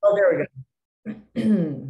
Oh, there we go.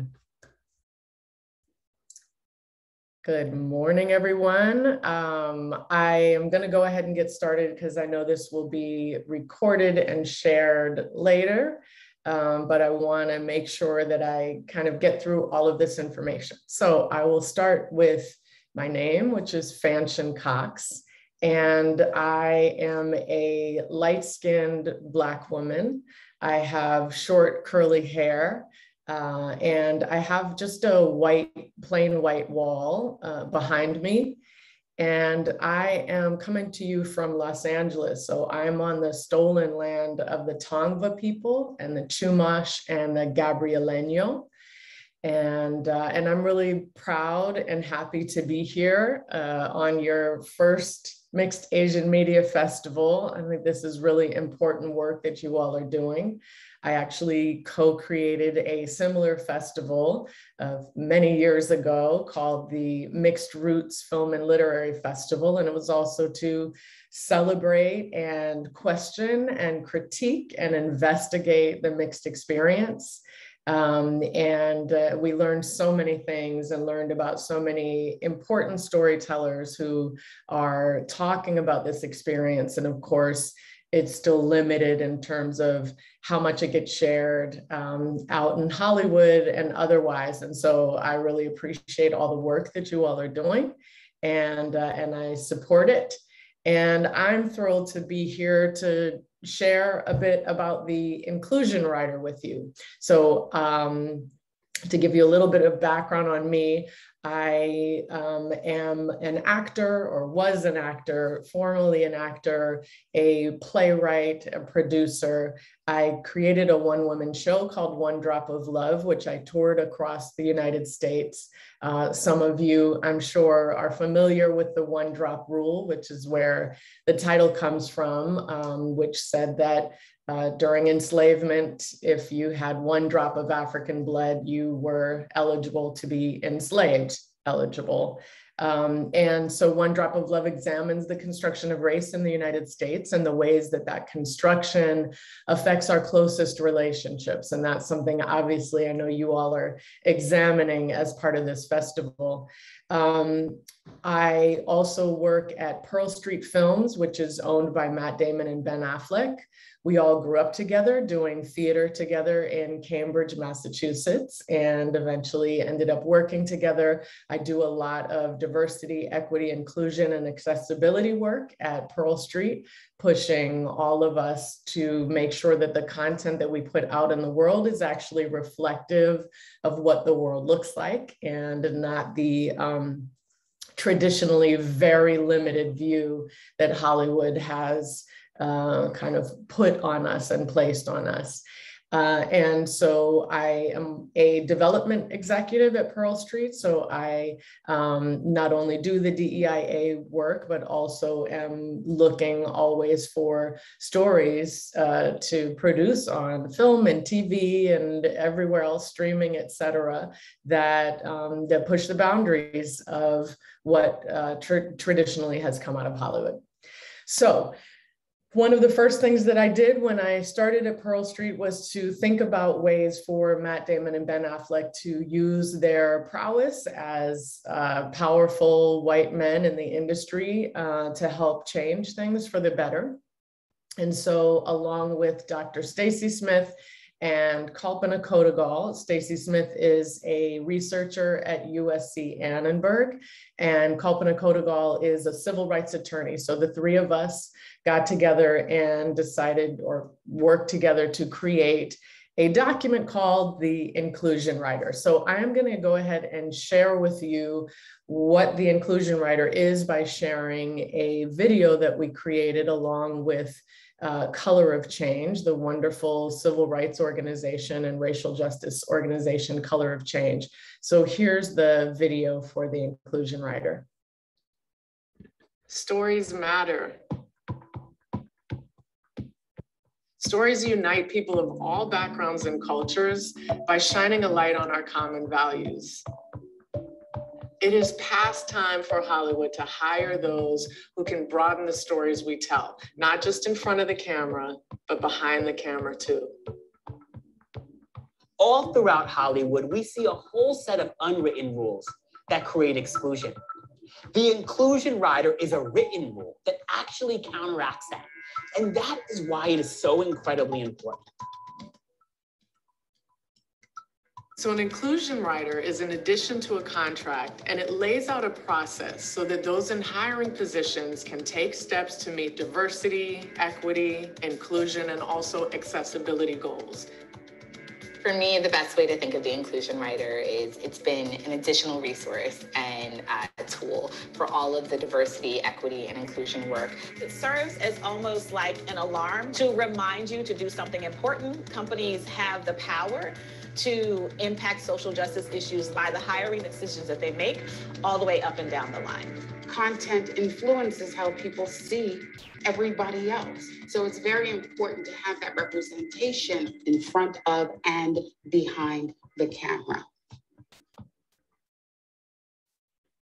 Good morning, everyone. I am going to go ahead and get started because I know this will be recorded and shared later, but I want to make sure that I kind of get through all of this information. So I will start with my name, which is Fanshen Cox, and I am a light-skinned Black woman. I have short curly hair. And I have just a plain white wall behind me. And I am coming to you from Los Angeles. So I'm on the stolen land of the Tongva people and the Chumash and the Gabrieleño. And I'm really proud and happy to be here on your first Mixed Asian Media Festival. I think this is really important work that you all are doing. I actually co-created a similar festival many years ago called the Mixed Roots Film and Literary Festival. And it was also to celebrate and question and critique and investigate the mixed experience. We learned so many things and learned about so many important storytellers who are talking about this experience. And of course, it's still limited in terms of how much it gets shared out in Hollywood and otherwise. And so I really appreciate all the work that you all are doing, and I support it. And I'm thrilled to be here to share a bit about the inclusion rider with you. So to give you a little bit of background on me, I am an actor, or was an actor, formerly an actor, a playwright, a producer. I created a one-woman show called One Drop of Love, which I toured across the United States. Some of you, I'm sure, are familiar with the one drop rule, which is where the title comes from, which said that during enslavement, if you had one drop of African blood, you were eligible to be enslaved eligible. And so One Drop of Love examines the construction of race in the United States and the ways that that construction affects our closest relationships. And that's something, obviously, I know you all are examining as part of this festival. I also work at Pearl Street Films, which is owned by Matt Damon and Ben Affleck. We all grew up together doing theater together in Cambridge, Massachusetts, and eventually ended up working together. I do a lot of diversity, equity, inclusion, and accessibility work at Pearl Street, pushing all of us to make sure that the content that we put out in the world is actually reflective of what the world looks like, and not the traditionally very limited view that Hollywood has kind of put on us and placed on us. And so I am a development executive at Pearl Street. So I not only do the DEIA work, but also am looking always for stories to produce on film and TV and everywhere else, streaming, et cetera, that push the boundaries of what traditionally has come out of Hollywood. So one of the first things that I did when I started at Pearl Street was to think about ways for Matt Damon and Ben Affleck to use their prowess as powerful white men in the industry to help change things for the better. And so along with Dr. Stacy Smith and Kalpana Kodagal. Stacy Smith is a researcher at USC Annenberg, and Kalpana Kodagal is a civil rights attorney. So the three of us got together and decided, or worked together, to create a document called the Inclusion Rider. So I am going to go ahead and share with you what the Inclusion Rider is by sharing a video that we created along with Color of Change, the wonderful civil rights organization and racial justice organization, Color of Change. So here's the video for the Inclusion Rider. Stories matter. Stories unite people of all backgrounds and cultures by shining a light on our common values. It is past time for Hollywood to hire those who can broaden the stories we tell, not just in front of the camera, but behind the camera too. all throughout Hollywood, we see a whole set of unwritten rules that create exclusion. The inclusion rider is a written rule that actually counteracts that. And that is why it is so incredibly important. So an inclusion rider is an addition to a contract, and it lays out a process so that those in hiring positions can take steps to meet diversity, equity, inclusion, and also accessibility goals. For me, the best way to think of the inclusion rider is it's been an additional resource and a tool for all of the diversity, equity, and inclusion work. It serves as almost like an alarm to remind you to do something important. Companies have the power to impact social justice issues by the hiring decisions that they make all the way up and down the line. Content influences how people see everybody else. So it's very important to have that representation in front of and behind the camera.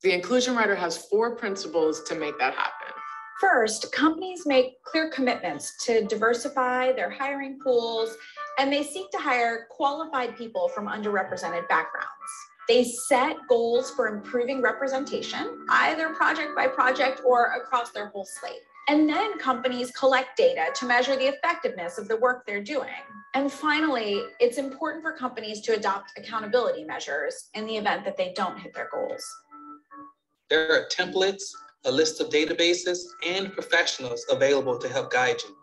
The inclusion rider has 4 principles to make that happen. First, companies make clear commitments to diversify their hiring pools, and they seek to hire qualified people from underrepresented backgrounds. They set goals for improving representation, either project by project or across their whole slate. And then companies collect data to measure the effectiveness of the work they're doing. And finally, it's important for companies to adopt accountability measures in the event that they don't hit their goals. There are templates, a list of databases, and professionals available to help guide you.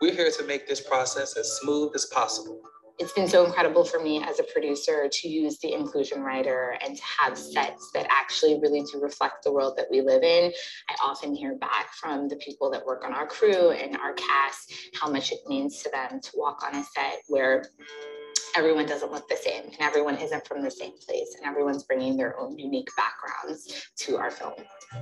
We're here to make this process as smooth as possible. It's been so incredible for me as a producer to use the inclusion rider and to have sets that actually really do reflect the world that we live in. I often hear back from the people that work on our crew and our cast how much it means to them to walk on a set where everyone doesn't look the same and everyone isn't from the same place and everyone's bringing their own unique backgrounds to our film.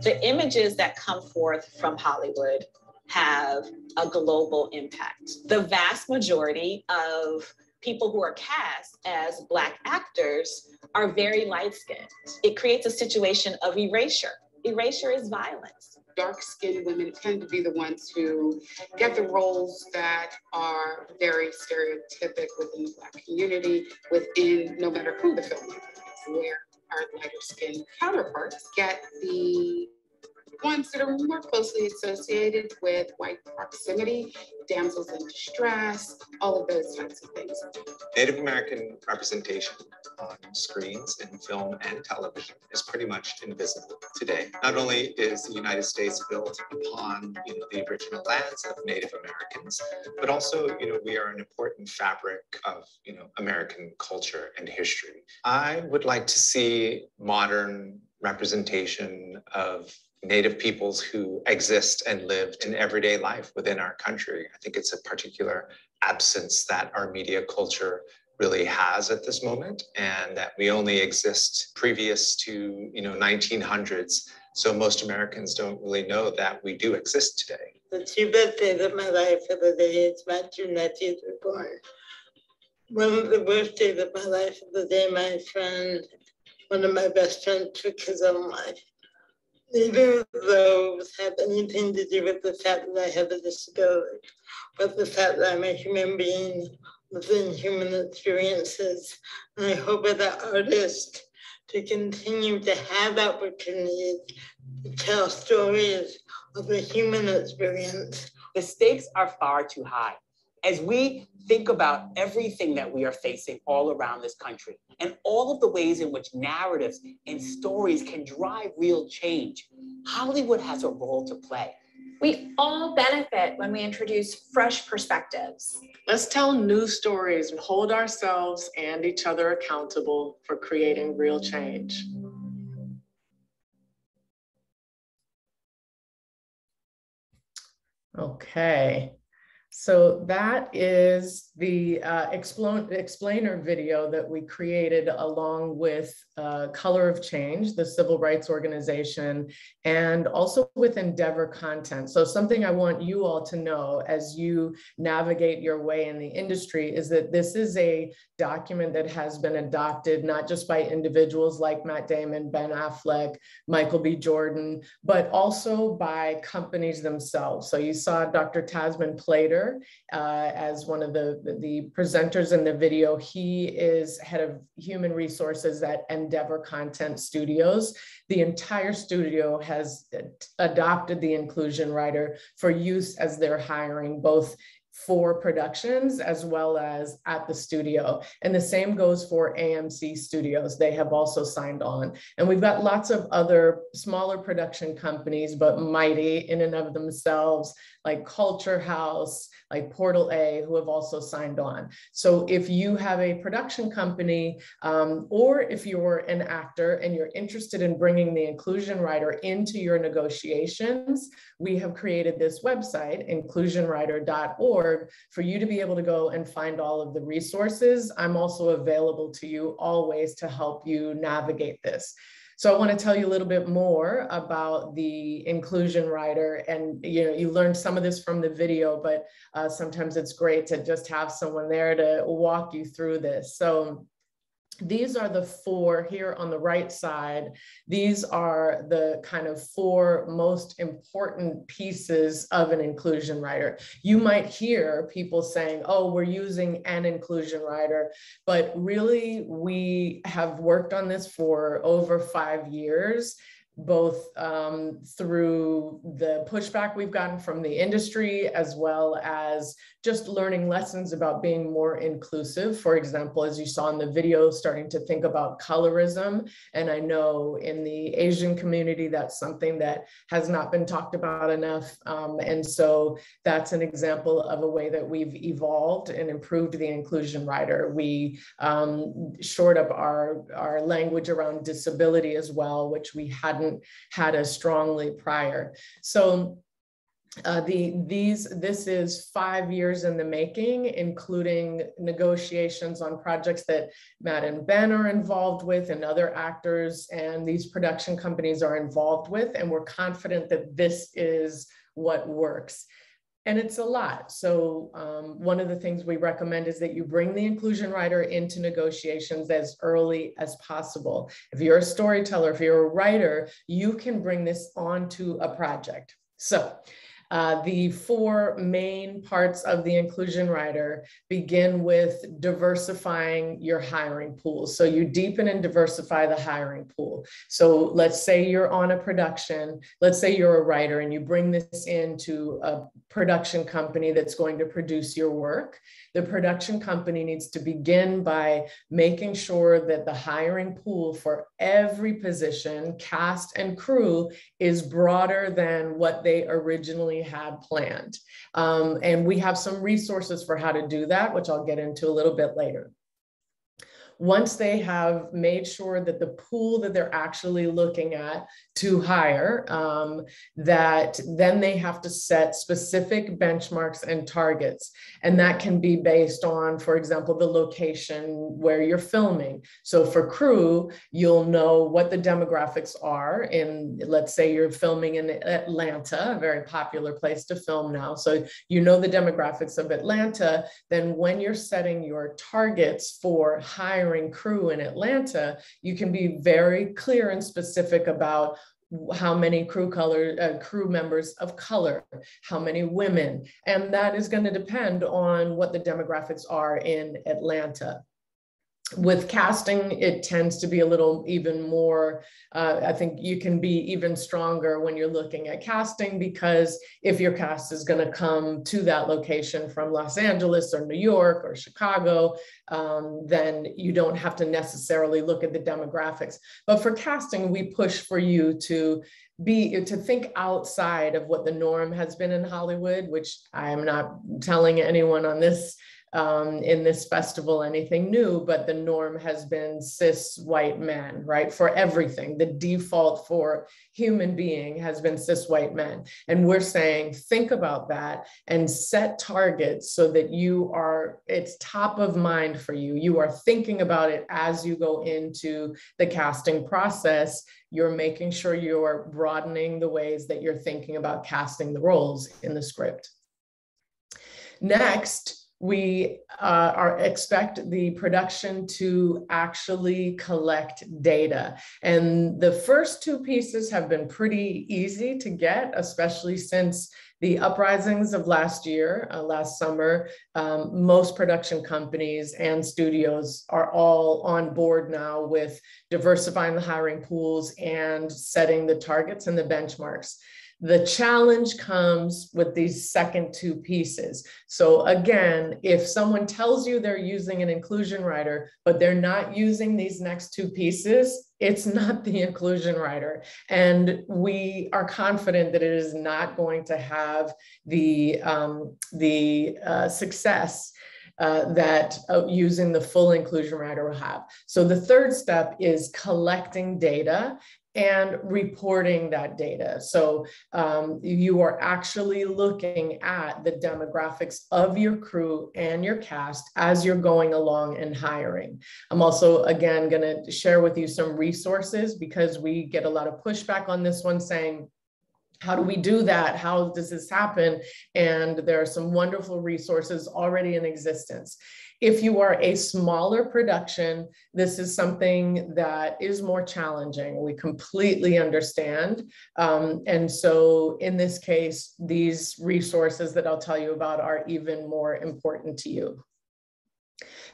The images that come forth from Hollywood have a global impact. The vast majority of people who are cast as Black actors are very light-skinned. It creates a situation of erasure. Erasure is violence. Dark-skinned women tend to be the ones who get the roles that are very stereotypic within the Black community, within no matter who the film is, where our lighter-skinned counterparts get the ones that are more closely associated with white proximity, damsels in distress, all of those types of things. Native American representation on screens in film and television is pretty much invisible today. Not only is the United States built upon the original lands of Native Americans, but also we are an important fabric of American culture and history. I would like to see modern representation of Native peoples who exist and lived in everyday life within our country. I think it's a particular absence that our media culture really has at this moment, and that we only exist previous to 1900s. So most Americans don't really know that we do exist today. The two best days of my life are the days my two nephews were born. One of the worst days of my life is the day one of my best friends took his own life. Neither of those have anything to do with the fact that I have a disability, but the fact that I'm a human being within human experiences. And I hope as an artist to continue to have opportunities to tell stories of the human experience. The stakes are far too high. As we think about everything that we are facing all around this country and all of the ways in which narratives and stories can drive real change, Hollywood has a role to play. We all benefit when we introduce fresh perspectives. Let's tell new stories and hold ourselves and each other accountable for creating real change. Okay. So that is the explainer video that we created along with Color of Change, the civil rights organization, and also with Endeavor Content. So something I want you all to know as you navigate your way in the industry is that this is a document that has been adopted not just by individuals like Matt Damon, Ben Affleck, Michael B. Jordan, but also by companies themselves. So you saw Dr. Tasman Plater writer as one of the presenters in the video. He is head of human resources at Endeavor Content Studios. The entire studio has adopted the inclusion writer for use as they're hiring, both for productions as well as at the studio. And the same goes for AMC Studios. They have also signed on. And we've got lots of other smaller production companies, but mighty in and of themselves, like Culture House, like Portal A, who have also signed on. So if you have a production company, or if you're an actor and you're interested in bringing the inclusion writer into your negotiations, we have created this website, inclusionwriter.org, for you to be able to go and find all of the resources. I'm also available to you always to help you navigate this. So I want to tell you a little bit more about the inclusion writer. And you learned some of this from the video, but sometimes it's great to just have someone there to walk you through this. So these are the four here on the right side. These are the kind of four most important pieces of an inclusion writer. You might hear people saying, oh, we're using an inclusion writer, but really we have worked on this for over 5 years, both through the pushback we've gotten from the industry, as well as just learning lessons about being more inclusive. For example, as you saw in the video, starting to think about colorism. And I know in the Asian community, that's something that has not been talked about enough. And so that's an example of a way that we've evolved and improved the inclusion writer. We shored up our language around disability as well, which we hadn't had as strongly prior. So this is 5 years in the making, including negotiations on projects that Matt and Ben are involved with, and other actors and these production companies are involved with, and we're confident that this is what works. And it's a lot. So one of the things we recommend is that you bring the inclusion writer into negotiations as early as possible. If you're a storyteller, if you're a writer, you can bring this onto a project. So the four main parts of the inclusion writer begin with diversifying your hiring pool. So you deepen and diversify the hiring pool. So let's say you're on a production, let's say you're a writer and you bring this into a production company that's going to produce your work. The production company needs to begin by making sure that the hiring pool for every position, cast and crew, is broader than what they originally had planned. And we have some resources for how to do that, which I'll get into a little bit later. Once they have made sure that the pool that they're actually looking at to hire, that then they have to set specific benchmarks and targets. And that can be based on, for example, the location where you're filming. So for crew, you'll know what the demographics are in, let's say you're filming in Atlanta, a very popular place to film now. So you know the demographics of Atlanta. Then when you're setting your targets for hiring crew in Atlanta, you can be very clear and specific about how many crew members of color, how many women, and that is going to depend on what the demographics are in Atlanta. With casting, it tends to be a little even more, I think you can be even stronger when you're looking at casting, because if your cast is going to come to that location from Los Angeles or New York or Chicago, then you don't have to necessarily look at the demographics. But for casting, we push for you to think outside of what the norm has been in Hollywood, which I'm not telling anyone on this in this festival anything new, but the norm has been cis white men, right? For everything, the default for human being has been cis white men. And we're saying, think about that and set targets so that it's top of mind for you. You are thinking about it as you go into the casting process. You're making sure you're broadening the ways that you're thinking about casting the roles in the script. Next, we expect the production to actually collect data. And the first two pieces have been pretty easy to get, especially since The uprisings of last year, last summer, most production companies and studios are all on board now with diversifying the hiring pools and setting the targets and the benchmarks. The challenge comes with these second two pieces. So again, if someone tells you they're using an inclusion writer, but they're not using these next two pieces, it's not the inclusion writer. And we are confident that it is not going to have the success that using the full inclusion writer will have. So the third step is collecting data and reporting that data. So you are actually looking at the demographics of your crew and your cast as you're going along and hiring. I'm also, again, gonna share with you some resources because we get a lot of pushback on this one saying, how do we do that? How does this happen? And there are some wonderful resources already in existence. If you are a smaller production, this is something that is more challenging. We completely understand. And so in this case, these resources that I'll tell you about are even more important to you.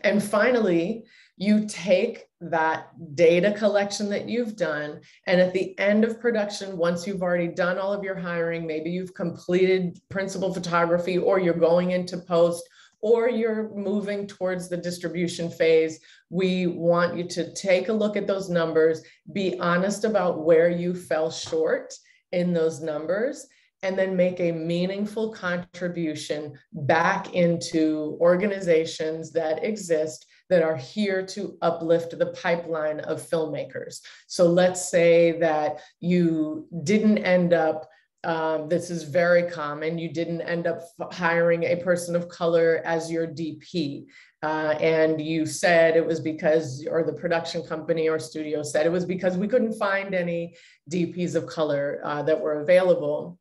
And finally, you take that data collection that you've done, and at the end of production, once you've already done all of your hiring, maybe you've completed principal photography, or you're going into post, or you're moving towards the distribution phase, we want you to take a look at those numbers, be honest about where you fell short in those numbers, and then make a meaningful contribution back into organizations that exist that are here to uplift the pipeline of filmmakers. So let's say that you didn't end up, this is very common, you didn't end up hiring a person of color as your DP. And you said it was because, or the production company or studio said it was because we couldn't find any DPs of color that were available.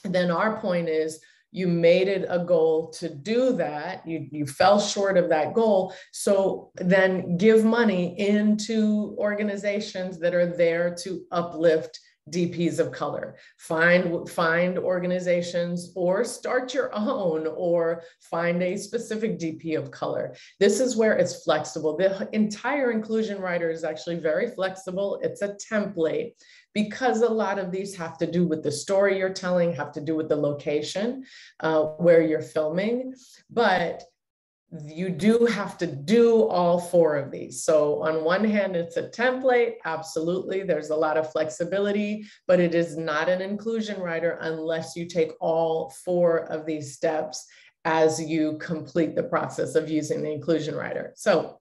Then our point is, you made it a goal to do that. You fell short of that goal. So then give money into organizations that are there to uplift DPs of color. Find organizations, or start your own, or find a specific DP of color. This is where it's flexible. The entire inclusion writer is actually very flexible. It's a template, because a lot of these have to do with the story you're telling, have to do with the location where you're filming, but you do have to do all four of these. So on one hand, it's a template, absolutely, there's a lot of flexibility, but it is not an inclusion writer unless you take all four of these steps as you complete the process of using the inclusion writer. So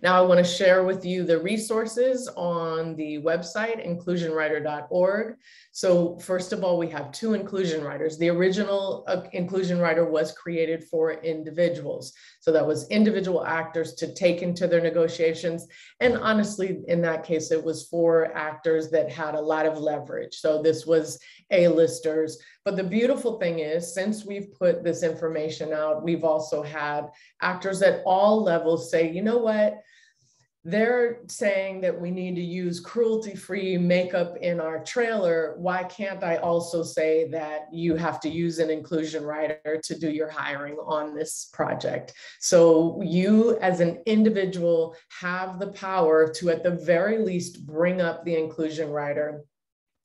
now I want to share with you the resources on the website, inclusionwriter.org. So first of all, we have two inclusion writers. The original inclusion writer was created for individuals. So that was individual actors to take into their negotiations. And honestly, in that case, it was for actors that had a lot of leverage. So this was A-listers. But the beautiful thing is, since we've put this information out, we've also had actors at all levels say, you know what? They're saying that we need to use cruelty-free makeup in our trailer. Why can't I also say that you have to use an inclusion writer to do your hiring on this project? So you as an individual have the power to, at the very least, bring up the inclusion writer.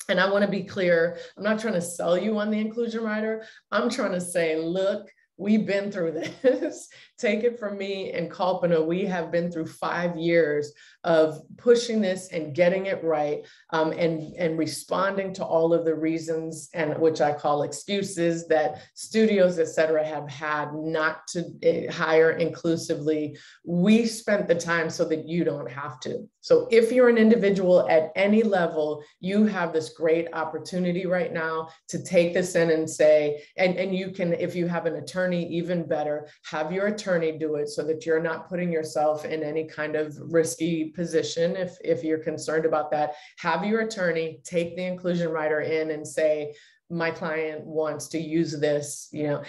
And I want to be clear, I'm not trying to sell you on the inclusion writer. I'm trying to say, look, we've been through this. Take it from me and Kalpana, we have been through 5 years of pushing this and getting it right, and responding to all of the reasons, and which I call excuses, that studios, et cetera, have had not to hire inclusively. We spent the time so that you don't have to. So if you're an individual at any level, you have this great opportunity right now to take this in and say, and you can, if you have an attorney, even better, have your attorney do it so that you're not putting yourself in any kind of risky position. If you're concerned about that, have your attorney take the inclusion writer in and say, my client wants to use this. You know,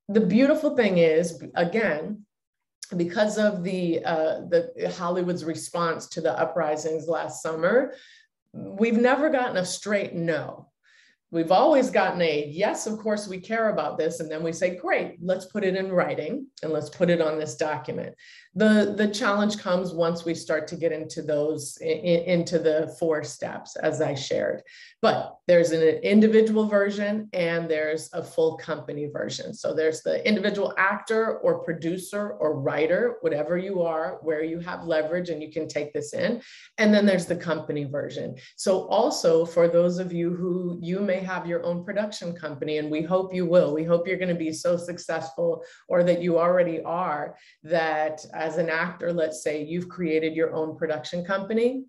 the beautiful thing is, again, because of the Hollywood's response to the uprisings last summer, we've never gotten a straight no. we've always gotten a yes, of course we care about this. And then we say, great, let's put it in writing and let's put it on this document. The challenge comes once we start to get into those, into the 4 steps, as I shared. But there's an individual version and there's a full company version. So there's the individual actor or producer or writer, whatever you are, where you have leverage and you can take this in. And then there's the company version. So also for those of you who you may have your own production company, and we hope you will, we hope you're going to be so successful, or that you already are, that as an actor, let's say you've created your own production company,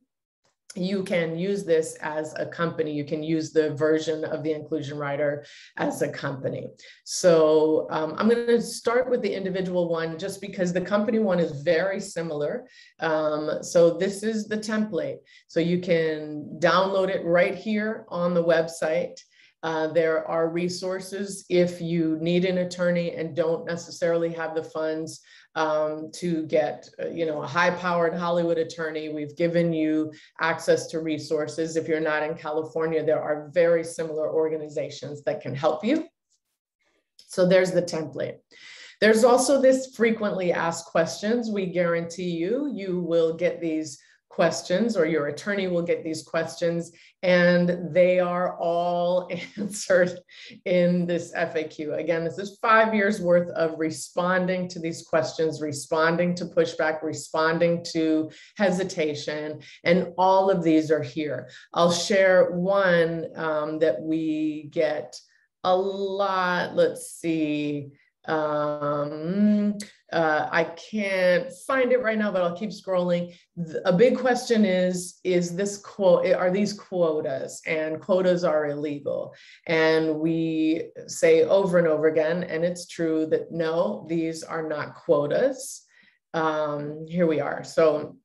you can use this as a company. You can use the version of the inclusion rider as a company. So I'm going to start with the individual one just because the company one is very similar. So this is the template. So you can download it right here on the website. There are resources if you need an attorney and don't necessarily have the funds to get, a high-powered Hollywood attorney. We've given you access to resources. If you're not in California, there are very similar organizations that can help you. So there's the template. There's also this frequently asked questions. We guarantee you will get these questions, or your attorney will get these questions, and they are all answered in this FAQ. Again, this is 5 years worth of responding to these questions, responding to pushback, responding to hesitation, and all of these are here. I'll share one that we get a lot. Let's see. I can't find it right now, but I'll keep scrolling. A big question is this are these quotas? And quotas are illegal. And we say over and over again, and it's true that no, these are not quotas. Here we are. So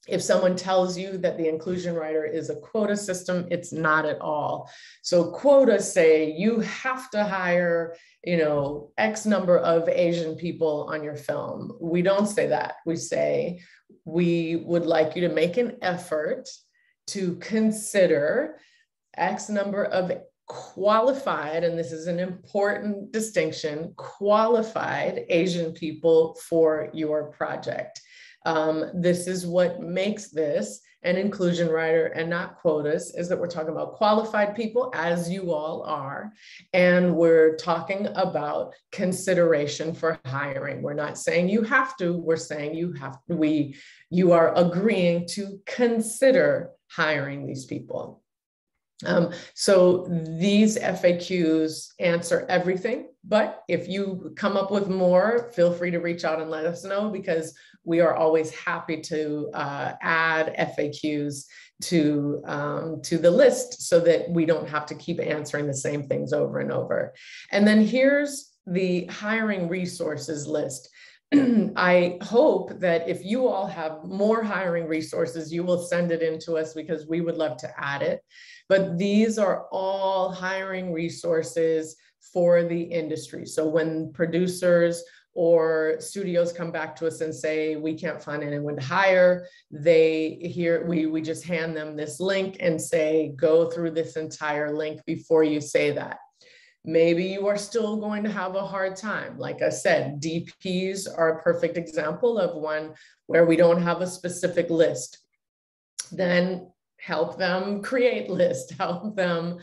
if someone tells you that the inclusion rider is a quota system, it's not at all. So quotas say you have to hire, X number of Asian people on your film. We don't say that. We say we would like you to make an effort to consider X number of qualified, and this is an important distinction, qualified Asian people for your project. This is what makes this an inclusion rider and not quotas, is that we're talking about qualified people, as you all are, and we're talking about consideration for hiring. We're not saying you have to, we're saying you are agreeing to consider hiring these people. So these FAQs answer everything, but if you come up with more, feel free to reach out and let us know, because we are always happy to add FAQs to the list so that we don't have to keep answering the same things over and over. And then here's the hiring resources list. I hope that if you all have more hiring resources, you will send it in to us, because we would love to add it. But these are all hiring resources for the industry. So when producers or studios come back to us and say, we can't find anyone to hire, we just hand them this link and say, go through this entire link before you say that. Maybe you are still going to have a hard time. Like I said, DPs are a perfect example of one where we don't have a specific list. Then help them create lists, help them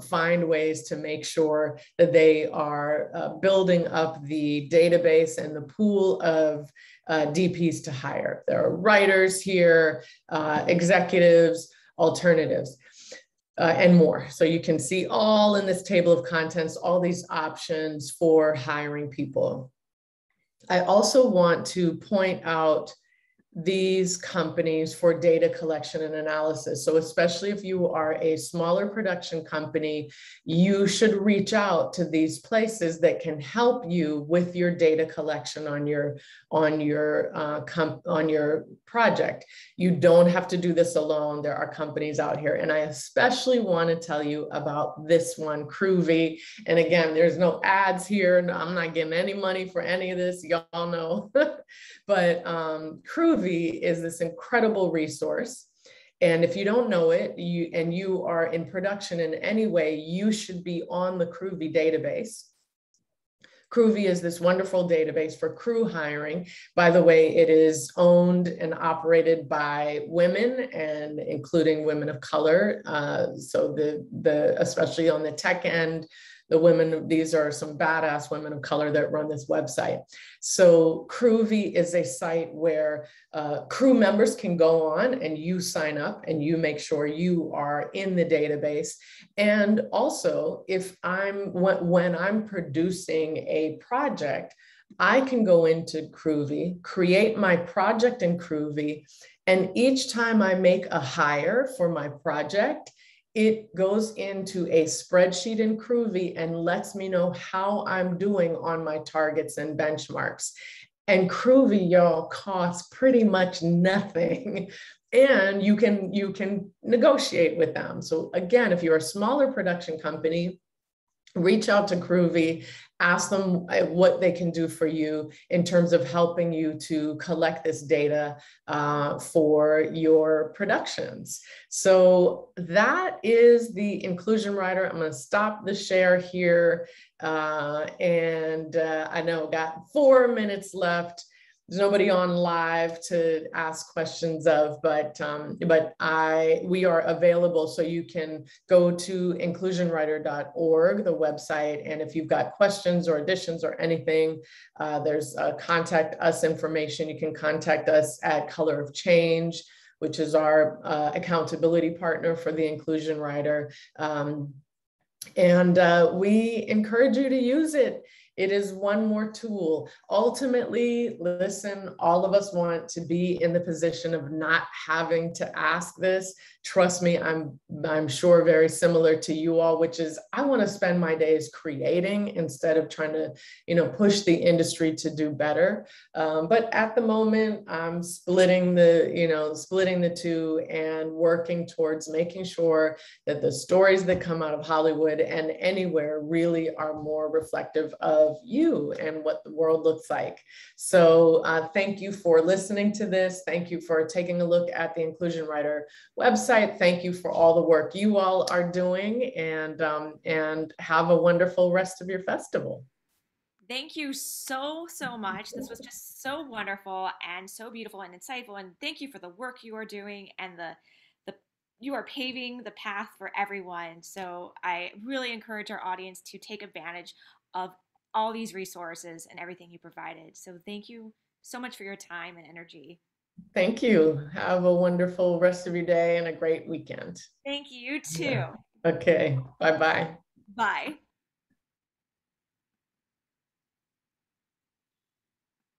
find ways to make sure that they are building up the database and the pool of DPs to hire. There are writers here, executives, alternatives. And more. So you can see all in this table of contents, all these options for hiring people. I also want to point out these companies for data collection and analysis. So especially if you are a smaller production company, you should reach out to these places that can help you with your data collection on your project. You don't have to do this alone. There are companies out here, and I especially want to tell you about this one, Groovy. And again, there's no ads here. No, I'm not getting any money for any of this, y'all know. But Groovy is this incredible resource. And if you don't know it, you are in production in any way, you should be on the Cruvy database. Cruvy is this wonderful database for crew hiring. By the way, it is owned and operated by women, and including women of color. So especially on the tech end, the women, these are some badass women of color that run this website. So Cruvy is a site where crew members can go on and you sign up and you make sure you are in the database. And also, when I'm producing a project, I can go into Cruvy, create my project in Cruvy, and each time I make a hire for my project, it goes into a spreadsheet in Cruvy and lets me know how I'm doing on my targets and benchmarks. And Cruvy, y'all, costs pretty much nothing. And you can negotiate with them. So again, if you're a smaller production company, reach out to Cruvy, ask them what they can do for you in terms of helping you to collect this data for your productions. So that is the Inclusion Writer. I'm going to stop the share here. I know got 4 minutes left. There's nobody on live to ask questions of, but we are available, so you can go to inclusionwriter.org, the website, and if you've got questions or additions or anything, there's contact us information. You can contact us at Color of Change, which is our accountability partner for the Inclusion Writer. We encourage you to use it. It is one more tool. Ultimately, listen, all of us want to be in the position of not having to ask this. Trust me, I'm sure very similar to you all, which is I want to spend my days creating instead of trying to, push the industry to do better. But at the moment, I'm splitting the two and working towards making sure that the stories that come out of Hollywood and anywhere really are more reflective of you and what the world looks like. So thank you for listening to this. Thank you for taking a look at the Inclusion Writer website. Thank you for all the work you all are doing, and have a wonderful rest of your festival. Thank you so much. This was just so wonderful and so beautiful and insightful. And thank you for the work you are doing, and you are paving the path for everyone. So I really encourage our audience to take advantage of all these resources and everything you provided. So thank you so much for your time and energy. Thank you. Have a wonderful rest of your day and a great weekend. Thank you, you too. Yeah. Okay. Bye-bye. Bye.